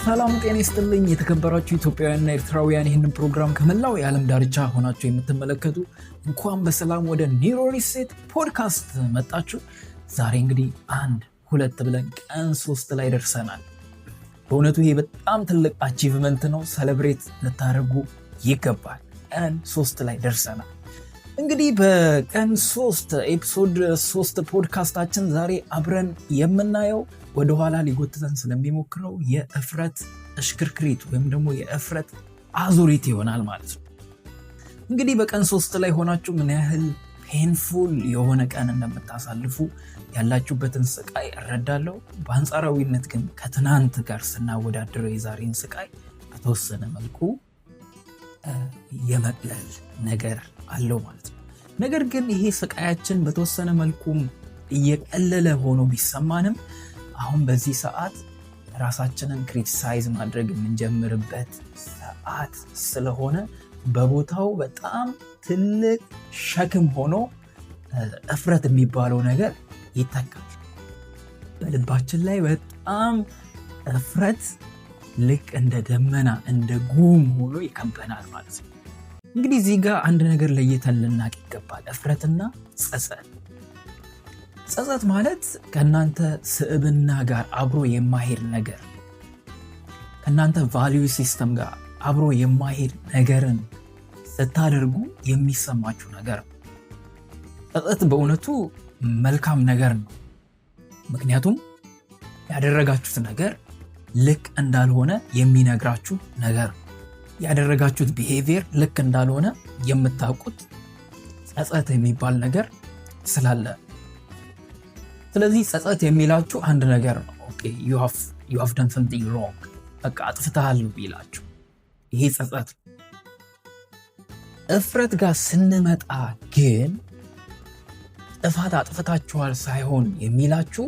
ሰላም ጤና ይስጥልኝ የተከበራችሁ ኢትዮጵያውያንና ኤርትራውያን ይህንን ፕሮግራም ከመላው የዓለም ዳርቻ ሆናችሁ የምትመለከቱ እንኳን በሰላም ወደ ኒሮ ሪሴት ፖድካስት መጣችሁ። ዛሬ እንግዲህ 1-2 ብለን ቀን 3 ላይ ደርሰናል። በእውነቱ ይሄ በጣም ትልቅ አቺቭመንት ነው። ሰለብሬት ልታደርጉ ይገባል። ቀን 3 ላይ ደርሰናል። እንግዲህ በቀን 3 ኤፒሶድ 3 ፖድካስታችን ዛሬ አብረን የምናየው ወደ ኋላ ሊጎትተን ስለሚሞክረው የእፍረት እሽክርክሪት ወይም ደግሞ የእፍረት አዙሪት ይሆናል ማለት ነው። እንግዲህ በቀን 3 ላይ ሆናችሁ ምን ያህል ፔንፉል የሆነ ቀን እንደምታሳልፉ ያላችሁበትን ስቃይ እረዳለሁ። በአንጻራዊነት ግን ከትናንት ጋር ስናወዳድረው የዛሬን ስቃይ በተወሰነ መልኩ የመቅለል ነገር አለው ማለት ነው። ነገር ግን ይሄ ስቃያችን በተወሰነ መልኩም እየቀለለ ሆኖ ቢሰማንም አሁን በዚህ ሰዓት ራሳችንን ክሪቲሳይዝ ማድረግ የምንጀምርበት ሰዓት ስለሆነ በቦታው በጣም ትልቅ ሸክም ሆኖ እፍረት የሚባለው ነገር ይተካል። በልባችን ላይ በጣም እፍረት ልክ እንደ ደመና እንደ ጉም ሆኖ ይከበናል ማለት ነው። እንግዲህ እዚህ ጋር አንድ ነገር ለይተን ልናቅ ይገባል። እፍረትና ጸጸት። ጸጸት ማለት ከእናንተ ስዕብና ጋር አብሮ የማሄድ ነገር፣ ከእናንተ ቫሊዩ ሲስተም ጋር አብሮ የማሄድ ነገርን ስታደርጉ የሚሰማችሁ ነገር ነው። ጸጸት በእውነቱ መልካም ነገር ነው። ምክንያቱም ያደረጋችሁት ነገር ልክ እንዳልሆነ የሚነግራችሁ ነገር ነው። ያደረጋችሁት ቢሄቪየር ልክ እንዳልሆነ የምታውቁት ጸጸት የሚባል ነገር ስላለ፣ ስለዚህ ጸጸት የሚላችሁ አንድ ነገር ነው። ኦኬ you have done something wrong፣ በቃ አጥፍተሃል ይላችሁ። ይሄ ጸጸት። እፍረት ጋር ስንመጣ ግን ጥፋት አጥፍታችኋል ሳይሆን የሚላችሁ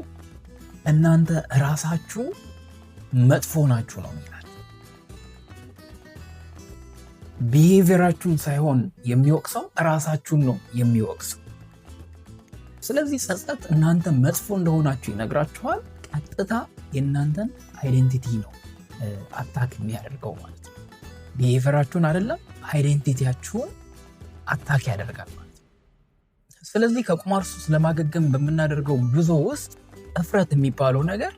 እናንተ ራሳችሁ መጥፎ ናችሁ ነው የሚላችሁ። ቢሄቪየራችሁን ሳይሆን የሚወቅሰው ራሳችሁን ነው የሚወቅሰው። ስለዚህ ጸጸት እናንተ መጥፎ እንደሆናችሁ ይነግራችኋል። ቀጥታ የእናንተን አይዴንቲቲ ነው አታክ የሚያደርገው ማለት ነው። ቢሄቪየራችሁን አይደለም፣ አይዴንቲቲያችሁን አታክ ያደርጋል ማለት ነው። ስለዚህ ከቁማር ሱስ ለማገገም በምናደርገው ጉዞ ውስጥ እፍረት የሚባለው ነገር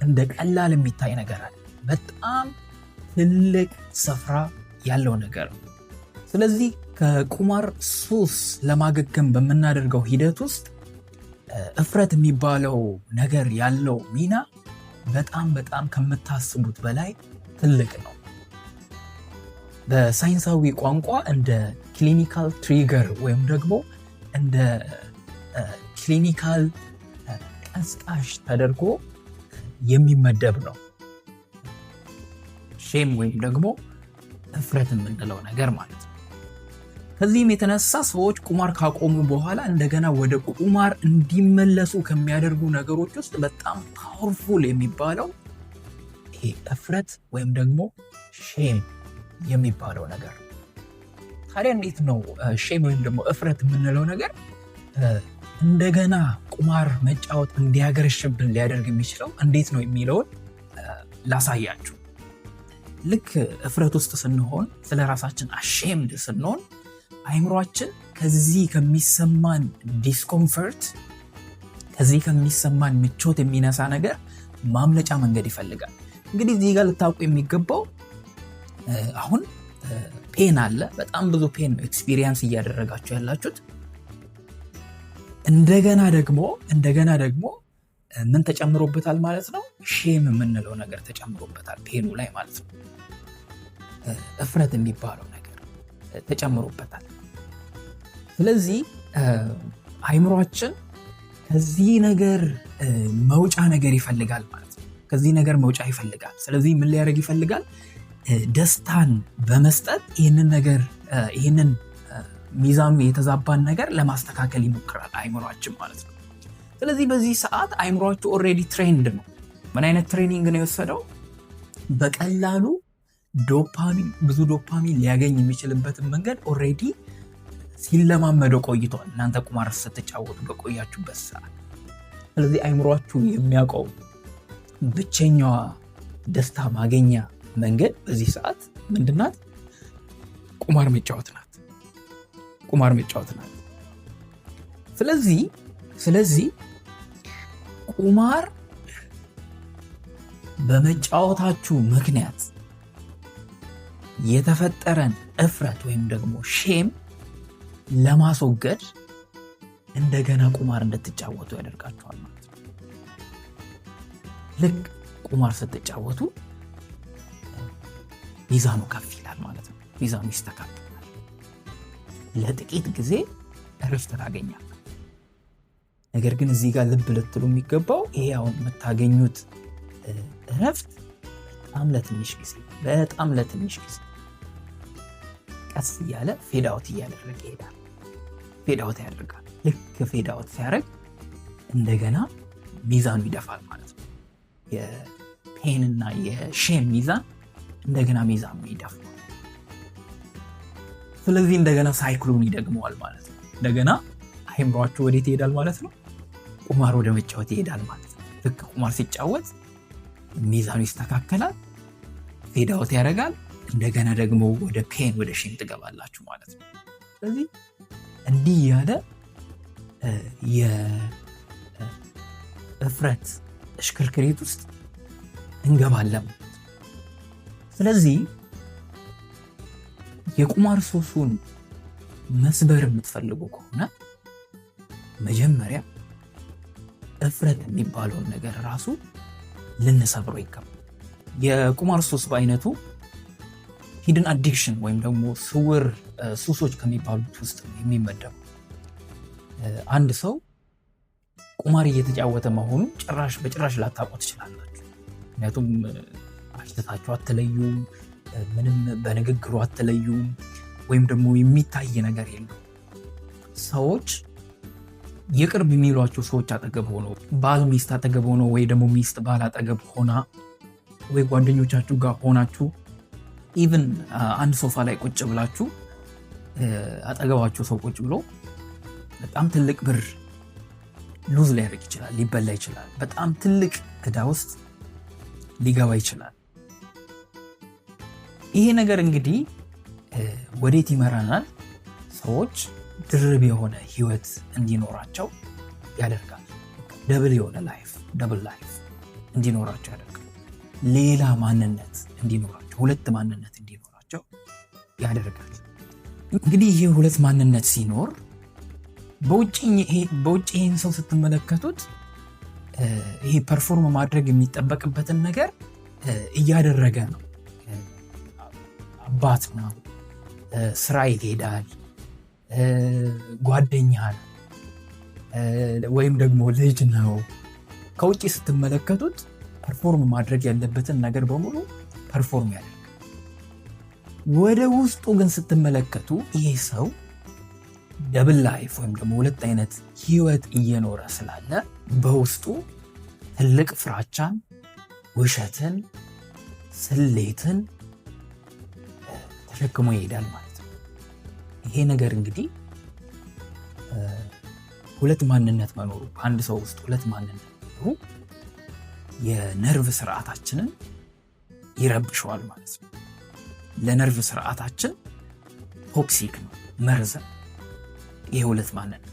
እንደ ቀላል የሚታይ ነገር አለ። በጣም ትልቅ ስፍራ ያለው ነገር ነው። ስለዚህ ከቁማር ሱስ ለማገገም በምናደርገው ሂደት ውስጥ እፍረት የሚባለው ነገር ያለው ሚና በጣም ከምታስቡት በላይ ትልቅ ነው። በሳይንሳዊ ቋንቋ እንደ ክሊኒካል ትሪገር ወይም ደግሞ እንደ ክሊኒካል ቀስቃሽ ተደርጎ የሚመደብ ነው ሼም ወይም ደግሞ እፍረት የምንለው ነገር ማለት ነው። ከዚህም የተነሳ ሰዎች ቁማር ካቆሙ በኋላ እንደገና ወደ ቁማር እንዲመለሱ ከሚያደርጉ ነገሮች ውስጥ በጣም ፓወርፉል የሚባለው ይሄ እፍረት ወይም ደግሞ ሼም የሚባለው ነገር። ታዲያ እንዴት ነው ሼም ወይም ደግሞ እፍረት የምንለው ነገር እንደገና ቁማር መጫወት እንዲያገረሽብን ሊያደርግ የሚችለው እንዴት ነው የሚለውን ላሳያችሁ። ልክ እፍረት ውስጥ ስንሆን፣ ስለ ራሳችን አሼምድ ስንሆን አይምሯችን ከዚህ ከሚሰማን ዲስኮምፈርት፣ ከዚህ ከሚሰማን ምቾት የሚነሳ ነገር ማምለጫ መንገድ ይፈልጋል። እንግዲህ እዚህ ጋር ልታውቁ የሚገባው አሁን ፔን አለ። በጣም ብዙ ፔን ኤክስፒሪየንስ እያደረጋችሁ ያላችሁት። እንደገና ደግሞ ምን ተጨምሮበታል ማለት ነው? ሼም የምንለው ነገር ተጨምሮበታል ፔኑ ላይ ማለት ነው። እፍረት የሚባለው ነገር ተጨምሮበታል። ስለዚህ አይምሯችን ከዚህ ነገር መውጫ ነገር ይፈልጋል ማለት ነው። ከዚህ ነገር መውጫ ይፈልጋል። ስለዚህ ምን ሊያደርግ ይፈልጋል? ደስታን በመስጠት ይህንን ሚዛኑ የተዛባን ነገር ለማስተካከል ይሞክራል አይምሯችን ማለት ነው። ስለዚህ በዚህ ሰዓት አይምሯችሁ ኦልሬዲ ትሬንድ ነው። ምን አይነት ትሬኒንግ ነው የወሰደው? በቀላሉ ብዙ ዶፓሚን ሊያገኝ የሚችልበትን መንገድ ኦልሬዲ ሲለማመደው ቆይቷል፣ እናንተ ቁማር ስትጫወቱ በቆያችሁበት ሰዓት። ስለዚህ አይምሯችሁ የሚያውቀው ብቸኛዋ ደስታ ማገኛ መንገድ በዚህ ሰዓት ምንድናት? ቁማር መጫወት ናት። ስለዚህ ቁማር በመጫወታችሁ ምክንያት የተፈጠረን እፍረት ወይም ደግሞ ሼም ለማስወገድ እንደገና ቁማር እንድትጫወቱ ያደርጋችኋል ማለት ነው። ልክ ቁማር ስትጫወቱ ሚዛኑ ከፍ ይላል ማለት ነው። ሚዛኑ ይስተካከላል። ለጥቂት ጊዜ እረፍት ታገኛል። ነገር ግን እዚህ ጋር ልብ ልትሉ የሚገባው ይሄ አሁን የምታገኙት እረፍት በጣም ለትንሽ ጊዜ ቀስ እያለ ፌዳውት እያደረገ ይሄዳል። ፌዳውት ያደርጋል። ልክ ፌዳውት ሲያደርግ እንደገና ሚዛኑ ይደፋል ማለት ነው። የፔንና የሼም ሚዛን እንደገና ሚዛኑ ይደፋል። ስለዚህ እንደገና ሳይክሉን ይደግመዋል ማለት ነው። እንደገና አይምሯችሁ ወዴት ይሄዳል ማለት ነው? ቁማር ወደ መጫወት ይሄዳል ማለት ነው። ልክ ቁማር ሲጫወት ሚዛኑ ይስተካከላል፣ ፌዳውት ያደርጋል። እንደገና ደግሞ ወደ ፔን ወደ ሼም ትገባላችሁ ማለት ነው። ስለዚህ እንዲህ ያለ የእፍረት እሽክርክሪት ውስጥ እንገባለን። ስለዚህ የቁማር ሱሱን መስበር የምትፈልጉ ከሆነ መጀመሪያ እፍረት የሚባለውን ነገር ራሱ ልንሰብረው ይገባል። የቁማር ሱስ በአይነቱ ሂድን አዲክሽን ወይም ደግሞ ስውር ሱሶች ከሚባሉት ውስጥ የሚመደቡ። አንድ ሰው ቁማር እየተጫወተ መሆኑ በጭራሽ ላታውቁ ትችላላችሁ። ምክንያቱም አሽተታችሁ አትለዩም፣ ምንም በንግግሩ አትለዩም፣ ወይም ደግሞ የሚታይ ነገር የለም። ሰዎች የቅርብ የሚሏቸው ሰዎች አጠገብ ሆኖ፣ ባል ሚስት አጠገብ ሆኖ፣ ወይ ደግሞ ሚስት ባል አጠገብ ሆና፣ ወይ ጓደኞቻችሁ ጋር ሆናችሁ ኢቭን አንድ ሶፋ ላይ ቁጭ ብላችሁ አጠገባችሁ ሰው ቁጭ ብሎ በጣም ትልቅ ብር ሉዝ ሊያደርግ ይችላል፣ ሊበላ ይችላል፣ በጣም ትልቅ ዕዳ ውስጥ ሊገባ ይችላል። ይሄ ነገር እንግዲህ ወዴት ይመራናል? ሰዎች ድርብ የሆነ ህይወት እንዲኖራቸው ያደርጋል። ደብል ላይፍ እንዲኖራቸው ያደርጋል። ሌላ ማንነት እንዲኖራቸው፣ ሁለት ማንነት እንዲኖራቸው ያደርጋል። እንግዲህ ይሄ ሁለት ማንነት ሲኖር በውጭ ይህን ሰው ስትመለከቱት ይሄ ፐርፎርም ማድረግ የሚጠበቅበትን ነገር እያደረገ ነው። አባት ነው፣ ስራ ይሄዳል፣ ጓደኛ ነው፣ ወይም ደግሞ ልጅ ነው። ከውጭ ስትመለከቱት ፐርፎርም ማድረግ ያለበትን ነገር በሙሉ ፐርፎርም ያደርጋል። ወደ ውስጡ ግን ስትመለከቱ ይሄ ሰው ደብል ላይፍ ወይም ደግሞ ሁለት አይነት ህይወት እየኖረ ስላለ በውስጡ ትልቅ ፍራቻን፣ ውሸትን፣ ስሌትን ተሸክሞ ይሄዳል ማለት ነው። ይሄ ነገር እንግዲህ ሁለት ማንነት መኖሩ፣ በአንድ ሰው ውስጥ ሁለት ማንነት መኖሩ የነርቭ ስርዓታችንን ይረብሸዋል ማለት ነው። ለነርቭ ስርዓታችን ቶክሲክ ነው፣ መርዘ ይሄ ሁለት ማንነት።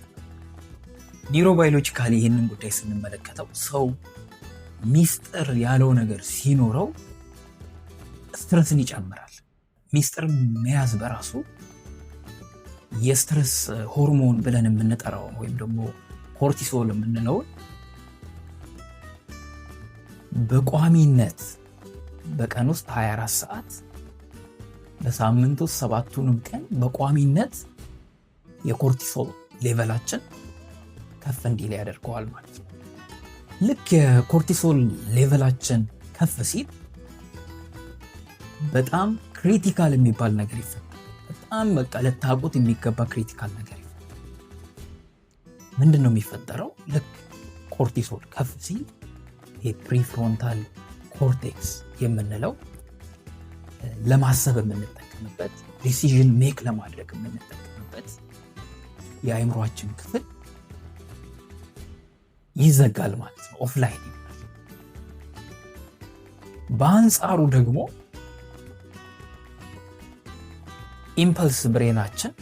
ኒውሮባዮሎጂካሊ ይህንን ጉዳይ ስንመለከተው ሰው ሚስጥር ያለው ነገር ሲኖረው ስትረስን ይጨምራል። ሚስጥር መያዝ በራሱ የስትረስ ሆርሞን ብለን የምንጠራው ወይም ደግሞ ኮርቲሶል የምንለውን በቋሚነት በቀን ውስጥ 24 ሰዓት በሳምንት ውስጥ 7ቱንም ቀን በቋሚነት የኮርቲሶል ሌቨላችን ከፍ እንዲል ያደርገዋል ማለት ነው። ልክ የኮርቲሶል ሌቨላችን ከፍ ሲል በጣም ክሪቲካል የሚባል ነገር ይፈጠራል። በጣም በቃ ልታውቁት የሚገባ ክሪቲካል ነገር ይፈጠራል። ምንድን ነው የሚፈጠረው? ልክ ኮርቲሶል ከፍ ሲል የፕሪፍሮንታል ኮርቴክስ የምንለው ለማሰብ የምንጠቀምበት፣ ዲሲዥን ሜክ ለማድረግ የምንጠቀምበት የአእምሯችን ክፍል ይዘጋል ማለት ነው። ኦፍላይን ይባላል። በአንጻሩ ደግሞ ኢምፐልስ ብሬናችን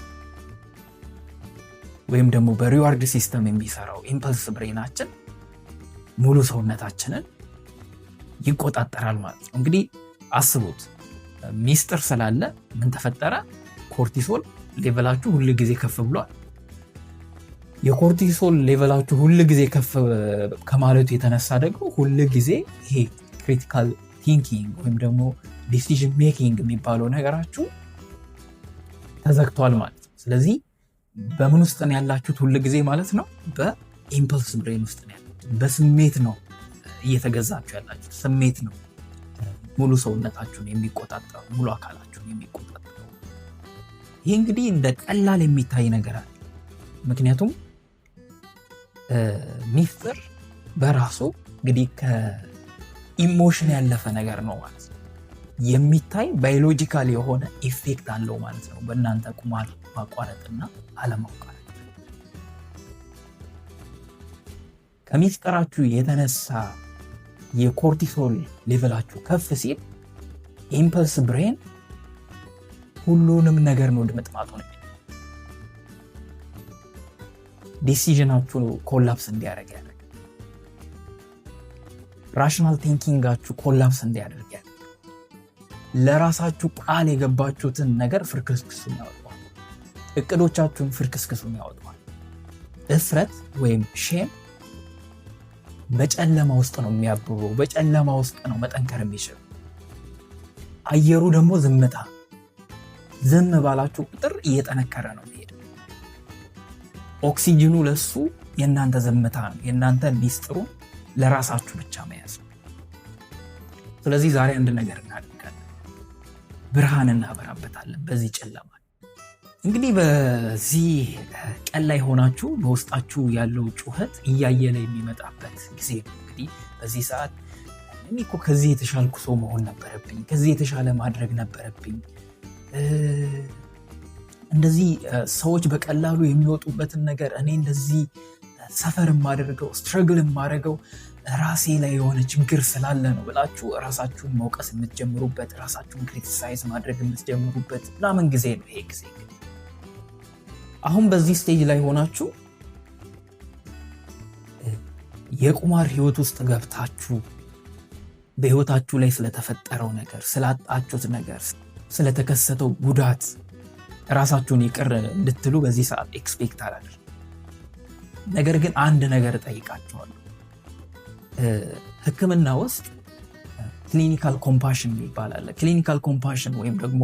ወይም ደግሞ በሪዋርድ ሲስተም የሚሰራው ኢምፐልስ ብሬናችን ሙሉ ሰውነታችንን ይቆጣጠራል ማለት ነው። እንግዲህ አስቡት፣ ሚስጥር ስላለ ምን ተፈጠረ? ኮርቲሶል ሌቨላችሁ ሁሉ ጊዜ ከፍ ብሏል። የኮርቲሶል ሌቨላችሁ ሁሉ ጊዜ ከፍ ከማለቱ የተነሳ ደግሞ ሁሉ ጊዜ ይሄ ክሪቲካል ቲንኪንግ ወይም ደግሞ ዲሲዥን ሜኪንግ የሚባለው ነገራችሁ ተዘግቷል ማለት ነው። ስለዚህ በምን ውስጥ ነው ያላችሁት? ሁሉ ጊዜ ማለት ነው በኢምፐልስ ብሬን ውስጥ ነው ያላችሁት። በስሜት ነው እየተገዛችሁ ያላችሁት። ስሜት ነው ሙሉ ሰውነታችሁን የሚቆጣጠረው፣ ሙሉ አካላችሁን የሚቆጣጠረው። ይህ እንግዲህ እንደ ቀላል የሚታይ ነገር አለ። ምክንያቱም ሚስጥር በራሱ እንግዲህ ከኢሞሽን ያለፈ ነገር ነው ማለት ነው። የሚታይ ባዮሎጂካል የሆነ ኢፌክት አለው ማለት ነው በእናንተ ቁማር ማቋረጥና አለማቋረጥ። ከሚስጥራችሁ የተነሳ የኮርቲሶል ሌቨላችሁ ከፍ ሲል ኢምፐልስ ብሬን ሁሉንም ነገር ነው ድምጥማጡ ነው። ዲሲዥናችሁ ኮላፕስ እንዲያደርግ ያደርጋል። ራሽናል ቲንኪንጋችሁ ኮላፕስ እንዲያደርግ ያደርጋል። ለራሳችሁ ቃል የገባችሁትን ነገር ፍርክስክሱን ያወጣዋል። እቅዶቻችሁን ፍርክስክሱን ያወጣዋል። እፍረት ወይም ሼም በጨለማ ውስጥ ነው የሚያብበው። በጨለማ ውስጥ ነው መጠንከር የሚችል። አየሩ ደግሞ ዝምታ። ዝም ባላችሁ ቁጥር እየጠነከረ ነው የሚሄደው። ኦክሲጅኑ ለሱ የእናንተ ዝምታ ነው። የእናንተ ሚስጥሩ ለራሳችሁ ብቻ መያዝ ነው። ስለዚህ ዛሬ አንድ ነገር እናደርጋለን። ብርሃን እናበራበታለን በዚህ ጨለማ። እንግዲህ በዚህ ቀን ላይ ሆናችሁ በውስጣችሁ ያለው ጩኸት እያየለ የሚመጣበት ጊዜ ነው። እንግዲህ በዚህ ሰዓት እኔ እኮ ከዚህ የተሻልኩ ሰው መሆን ነበረብኝ፣ ከዚህ የተሻለ ማድረግ ነበረብኝ፣ እንደዚህ ሰዎች በቀላሉ የሚወጡበትን ነገር እኔ እንደዚህ ሰፈር የማደርገው ስትረግል የማደርገው ራሴ ላይ የሆነ ችግር ስላለ ነው ብላችሁ ራሳችሁን መውቀስ የምትጀምሩበት፣ ራሳችሁን ክሪቲሳይዝ ማድረግ የምትጀምሩበት ምናምን ጊዜ ነው ይሄ ጊዜ። አሁን በዚህ ስቴጅ ላይ ሆናችሁ የቁማር ህይወት ውስጥ ገብታችሁ በህይወታችሁ ላይ ስለተፈጠረው ነገር፣ ስላጣችሁት ነገር፣ ስለተከሰተው ጉዳት ራሳችሁን ይቅር እንድትሉ በዚህ ሰዓት ኤክስፔክት አላደርግም። ነገር ግን አንድ ነገር እጠይቃችኋለሁ። ህክምና ውስጥ ክሊኒካል ኮምፓሽን ይባላል። ክሊኒካል ኮምፓሽን ወይም ደግሞ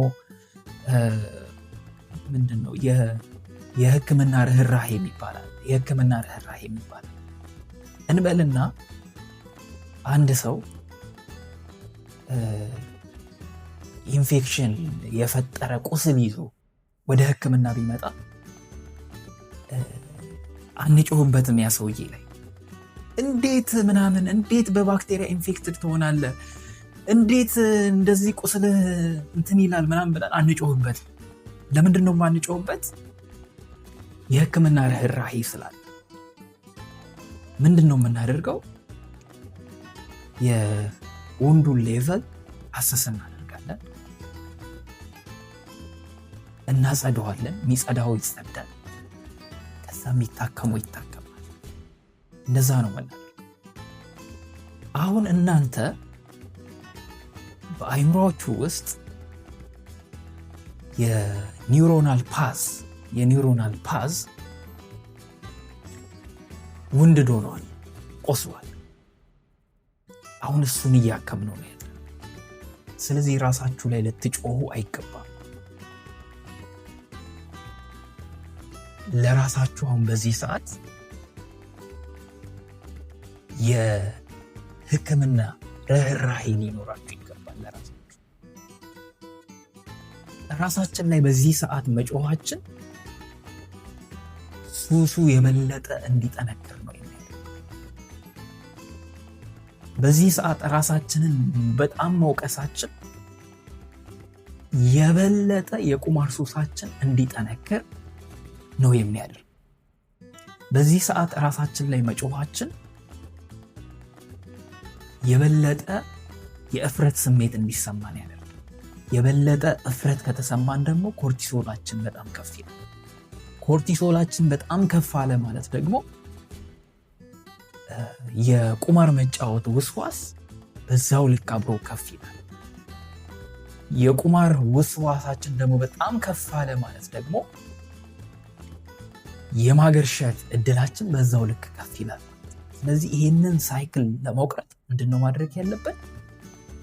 ምንድነው የህክምና ርህራሄ ይባላል። የህክምና ርህራሄ ይባላል። እንበልና አንድ ሰው ኢንፌክሽን የፈጠረ ቁስል ይዞ ወደ ህክምና ቢመጣ አንጮህበትም። ያ ሰውዬ ላይ እንዴት ምናምን እንዴት በባክቴሪያ ኢንፌክትድ ትሆናለህ፣ እንዴት እንደዚህ ቁስል እንትን ይላል ምናምን ብለን አንጮህበት። ለምንድን ነው የማንጮህበት? የህክምና ርህራሄ ስላለ። ምንድን ነው የምናደርገው? የወንዱን ሌቨል አሰስ እናደርጋለን፣ እናጸደዋለን። የሚጸዳው ይጸዳል፣ ከዛ የሚታከመው ይታከማል። እንደዛ ነው የምናደርገው። አሁን እናንተ በአይምሮቹ ውስጥ የኒውሮናል ፓዝ ውንድድ ሆኗል፣ ቆስሏል። አሁን እሱን እያከምነው ነው ያለው። ስለዚህ ራሳችሁ ላይ ልትጮሁ አይገባም። ለራሳችሁ አሁን በዚህ ሰዓት የህክምና ርህራሄ ሊኖራችሁ ይገባል። ራሳችን ላይ በዚህ ሰዓት መጮኻችን ሱሱ የበለጠ እንዲጠነክር ነው የሚያደርገው። በዚህ ሰዓት ራሳችንን በጣም መውቀሳችን የበለጠ የቁማር ሱሳችን እንዲጠነክር ነው የሚያደርገው። በዚህ ሰዓት ራሳችን ላይ መጮኻችን የበለጠ የእፍረት ስሜት እንዲሰማን ያደርጋል። የበለጠ እፍረት ከተሰማን ደግሞ ኮርቲሶላችን በጣም ከፍ ይላል። ኮርቲሶላችን በጣም ከፍ አለ ማለት ደግሞ የቁማር መጫወት ውስዋስ በዛው ልክ አብሮ ከፍ ይላል። የቁማር ውስዋሳችን ደግሞ በጣም ከፍ አለ ማለት ደግሞ የማገርሸት እድላችን በዛው ልክ ከፍ ይላል። ስለዚህ ይህንን ሳይክል ለመውቅረት ምንድነው ማድረግ ያለብን?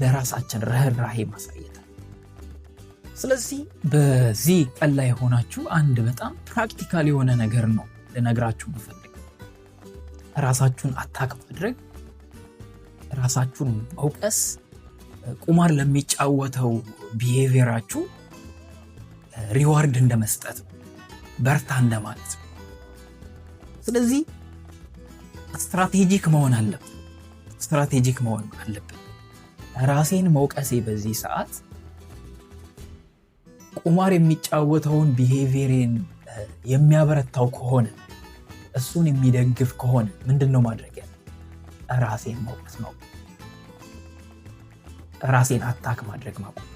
ለራሳችን ርህራሄ ማሳየት። ስለዚህ በዚህ ቀን ላይ ሆናችሁ አንድ በጣም ፕራክቲካል የሆነ ነገር ነው ልነግራችሁ የምፈልገው። ራሳችሁን አታክ ማድረግ፣ ራሳችሁን መውቀስ ቁማር ለሚጫወተው ቢሄቪየራችሁ ሪዋርድ እንደመስጠት ነው፣ በርታ እንደማለት ነው። ስለዚህ ስትራቴጂክ መሆን አለብን። ራሴን መውቀሴ በዚህ ሰዓት ቁማር የሚጫወተውን ቢሄቪየርን የሚያበረታው ከሆነ፣ እሱን የሚደግፍ ከሆነ ምንድነው ማድረግ ያለ? ራሴን መውቀስ ነው። ራሴን አታክ ማድረግ ማቆም።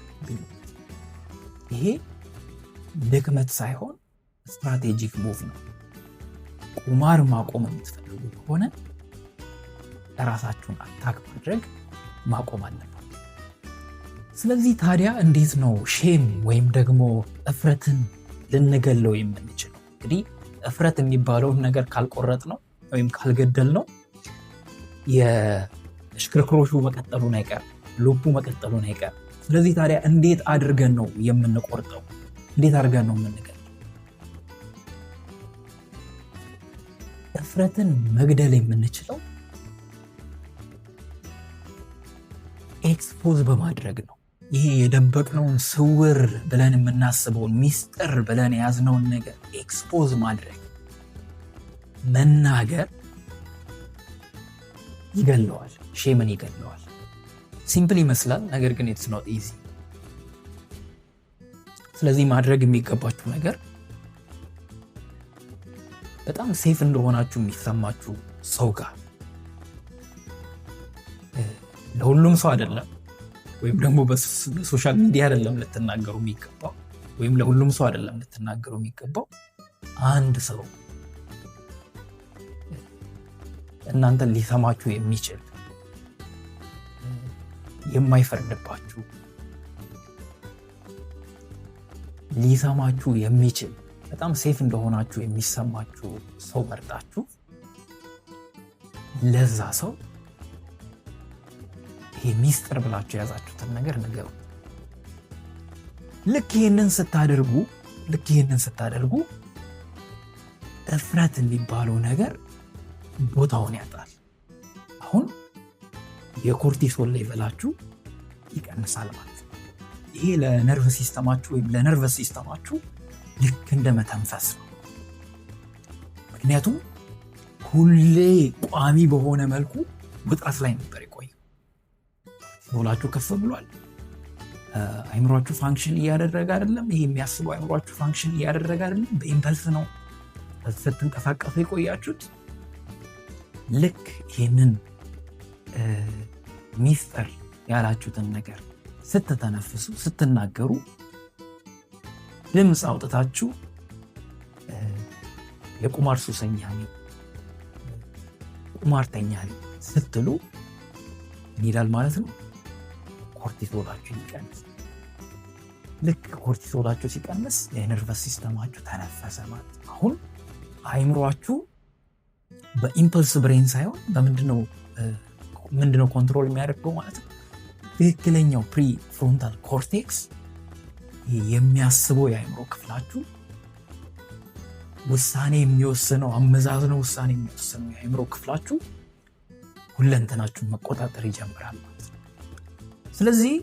ይሄ ድክመት ሳይሆን ስትራቴጂክ ሙቭ ነው። ቁማር ማቆም የምትፈልጉ ከሆነ ራሳችሁን አታክ ማድረግ ማቆም አለባችሁ። ስለዚህ ታዲያ እንዴት ነው ሼም ወይም ደግሞ እፍረትን ልንገለው የምንችለው? እንግዲህ እፍረት የሚባለውን ነገር ካልቆረጥ ነው ወይም ካልገደል ነው የሽክርክሮሹ መቀጠሉን አይቀር፣ ሉፑ መቀጠሉን አይቀር። ስለዚህ ታዲያ እንዴት አድርገን ነው የምንቆርጠው? እንዴት አድርገን ነው የምንገለው? እፍረትን መግደል የምንችለው ኤክስፖዝ በማድረግ ነው። ይሄ የደበቅነውን ስውር ብለን የምናስበውን ሚስጥር ብለን የያዝነውን ነገር ኤክስፖዝ ማድረግ፣ መናገር ይገለዋል፣ ሼምን ይገለዋል። ሲምፕል ይመስላል፣ ነገር ግን ኢትስ ኖት ኢዚ። ስለዚህ ማድረግ የሚገባችሁ ነገር በጣም ሴፍ እንደሆናችሁ የሚሰማችሁ ሰው ጋር፣ ለሁሉም ሰው አይደለም፣ ወይም ደግሞ በሶሻል ሚዲያ አይደለም ልትናገሩ የሚገባው፣ ወይም ለሁሉም ሰው አይደለም ልትናገሩ የሚገባው። አንድ ሰው እናንተን ሊሰማችሁ የሚችል፣ የማይፈርድባችሁ፣ ሊሰማችሁ የሚችል በጣም ሴፍ እንደሆናችሁ የሚሰማችሁ ሰው መርጣችሁ ለዛ ሰው ይሄ ሚስጥር ብላችሁ የያዛችሁትን ነገር ንገሩ። ልክ ይህንን ስታደርጉ እፍረት የሚባለው ነገር ቦታውን ያጣል። አሁን የኮርቲሶል ሌቨላችሁ ይቀንሳል ማለት ነው። ይሄ ለነርቭ ሲስተማችሁ ወይም ለነርቨስ ሲስተማችሁ ልክ እንደ መተንፈስ ነው። ምክንያቱም ሁሌ ቋሚ በሆነ መልኩ ውጥረት ላይ ነበር የቆየው። ኖላችሁ ከፍ ብሏል። አይምሯችሁ ፋንክሽን እያደረገ አይደለም። ይሄ የሚያስበው አይምሯችሁ ፋንክሽን እያደረገ አይደለም። በኢምፐልስ ነው ስትንቀሳቀሱ የቆያችሁት። ልክ ይህንን ሚስጥር ያላችሁትን ነገር ስትተነፍሱ፣ ስትናገሩ፣ ድምፅ አውጥታችሁ የቁማር ሱሰኛ ነኝ፣ ቁማርተኛ ነኝ ስትሉ ይላል ማለት ነው። ኮርቲሶላችሁ ይቀንስ። ልክ ኮርቲሶላችሁ ሲቀንስ የነርቨስ ሲስተማችሁ ተነፈሰ ማለት ነው። አሁን አይምሯችሁ በኢምፐልስ ብሬን ሳይሆን ምንድነው ኮንትሮል የሚያደርገው ማለት ነው። ትክክለኛው ፕሪ ፍሮንታል ኮርቴክስ የሚያስበው የአይምሮ ክፍላችሁ፣ ውሳኔ የሚወስነው አመዛዝነው ውሳኔ የሚወስነው የአይምሮ ክፍላችሁ ሁለንተናችሁን መቆጣጠር ይጀምራል ማለት ነው። ስለዚህ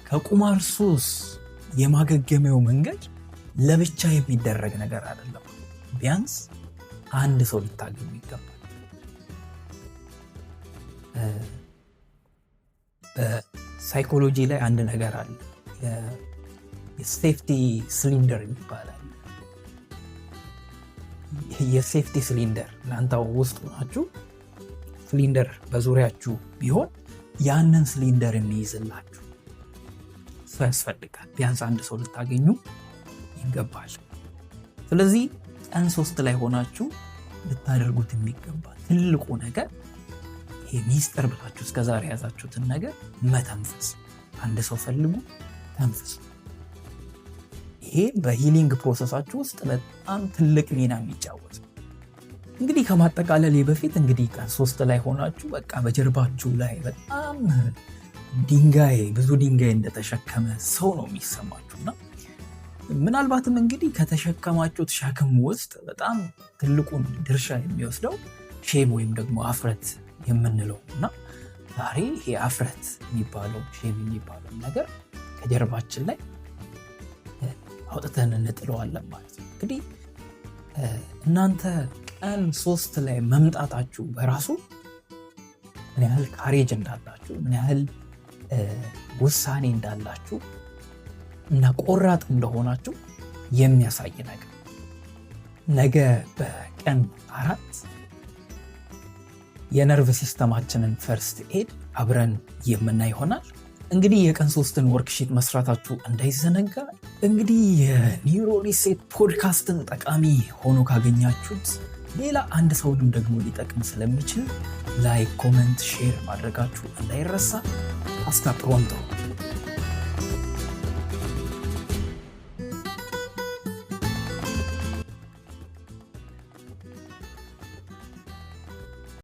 ከቁማር ሱስ የማገገሚያው መንገድ ለብቻ የሚደረግ ነገር አይደለም። ቢያንስ አንድ ሰው ሊታገኙ ይገባል። በሳይኮሎጂ ላይ አንድ ነገር አለ፣ የሴፍቲ ሲሊንደር ይባላል። የሴፍቲ ሲሊንደር እናንተ ውስጥ ናችሁ፣ ሲሊንደር በዙሪያችሁ ቢሆን ያንን ሲሊንደር የሚይዝላችሁ ሰው ያስፈልጋል። ቢያንስ አንድ ሰው ልታገኙ ይገባል። ስለዚህ ቀን 3 ላይ ሆናችሁ ልታደርጉት የሚገባ ትልቁ ነገር ይሄ ሚስጥር ብላችሁ እስከዛሬ የያዛችሁትን ነገር መተንፈስ። አንድ ሰው ፈልጉ፣ ተንፍሱ። ይሄ በሂሊንግ ፕሮሰሳችሁ ውስጥ በጣም ትልቅ ሚና የሚጫወት። እንግዲህ ከማጠቃለል በፊት እንግዲህ ቀን 3 ላይ ሆናችሁ በቃ በጀርባችሁ ላይ በጣም ብዙ ድንጋይ እንደተሸከመ ሰው ነው የሚሰማችሁና ምናልባትም እንግዲህ ከተሸከማችሁት ሸክም ውስጥ በጣም ትልቁን ድርሻ የሚወስደው ሼም ወይም ደግሞ አፍረት የምንለው እና ዛሬ ይሄ አፍረት የሚባለው ሼም የሚባለው ነገር ከጀርባችን ላይ አውጥተን እንጥለዋለን ማለት ነው። እንግዲህ እናንተ ቀን 3 ላይ መምጣታችሁ በራሱ ምን ያህል ካሬጅ እንዳላችሁ፣ ምን ያህል ውሳኔ እንዳላችሁ እና ቆራጥ እንደሆናችሁ የሚያሳይ ነገር። ነገ በቀን 4 የነርቭ ሲስተማችንን ፈርስት ኤድ አብረን የምናይ ይሆናል። እንግዲህ የቀን 3ን ወርክሺት መስራታችሁ እንዳይዘነጋ። እንግዲህ የኒውሮ ሪሴት ፖድካስትን ጠቃሚ ሆኖ ካገኛችሁት ሌላ አንድ ሰውንም ደግሞ ሊጠቅም ስለሚችል ላይክ፣ ኮመንት፣ ሼር ማድረጋችሁ እንዳይረሳ። አስታ ፕሮንቶ